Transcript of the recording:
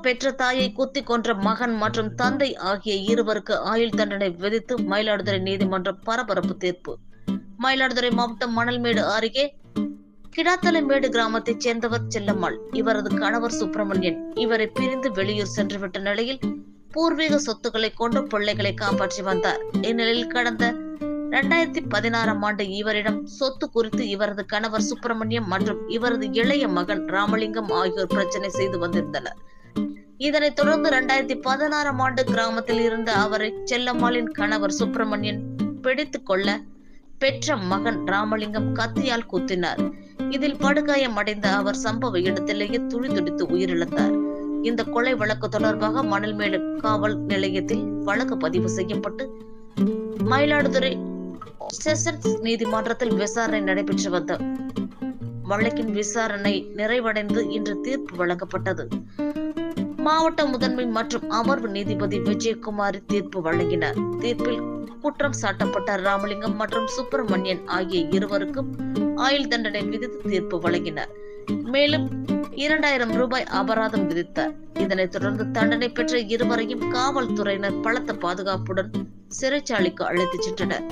பெற்ற தாயை குத்தி கொன்ற மகன் மற்றும் தந்தை ஆகிய இருவருக்கு ஆயுள் தண்டனை விதித்து மயிலாடுதுறை நீதிமன்றம் பரபரப்பு தீர்ப்பு. மயிலாடுதுறை மாவட்டம் மணல்மேடு அருகே கிடாத்தலைமேடு கிராமத்தைச் சேர்ந்தவர் செல்லம்மாள். இவரது கணவர் சுப்பிரமணியன் இவரை பிரிந்து வெளியூர் சென்றுவிட்ட நிலையில் பூர்வீக சொத்துக்களை கொண்டு பிள்ளைகளை காப்பாற்றி வந்தார். இந்நிலையில் கடந்த 2016ஆம் ஆண்டு இவரிடம் சொத்து குறித்து இவரது கணவர் சுப்பிரமணியம் மற்றும் இவரது இளைய மகன் ராமலிங்கம் ஆகியோர் பிரச்சனை செய்து வந்திருந்தனர். இதனைத் தொடர்ந்து 2016ஆம் ஆண்டு கிராமத்தில் இருந்த அவரை செல்லம்மாளின் கணவர் சுப்பிரமணியன் பிடித்துக் கொள்ள பெற்ற மகன் ராமலிங்கம் கத்தியால் குத்தினார். இதில் படுகாயம் அடைந்த அவர் சம்பவ இடத்திலேயே துடிதுடித்து உயிரிழந்தார். இந்த கொலை வழக்கு தொடர்பாக மணல்மேடு காவல் நிலையத்தில் வழக்கு பதிவு செய்யப்பட்டு மயிலாடுதுறை செஷன்ஸ் நீதிமன்றத்தில் விசாரணை நடைபெற்று வந்த வழக்கின் விசாரணை நிறைவடைந்து இன்று தீர்ப்பு வழங்கப்பட்டது. மாவட்ட முதன்மை மற்றும் அமர்வு நீதிபதி விஜயகுமாரி தீர்ப்பு வழங்கினார். தீர்ப்பில் குற்றம் சாட்டப்பட்ட ராமலிங்கம் மற்றும் சுப்பிரமணியன் ஆகிய இருவருக்கும் ஆயுள் தண்டனை விதித்து தீர்ப்பு வழங்கினார். மேலும் 2000 ரூபாய் அபராதம் விதித்தார். இதனைத் தொடர்ந்து தண்டனை பெற்ற இருவரையும் காவல்துறையினர் பலத்த பாதுகாப்புடன் சிறைச்சாலைக்கு அழைத்துச் சென்றனர்.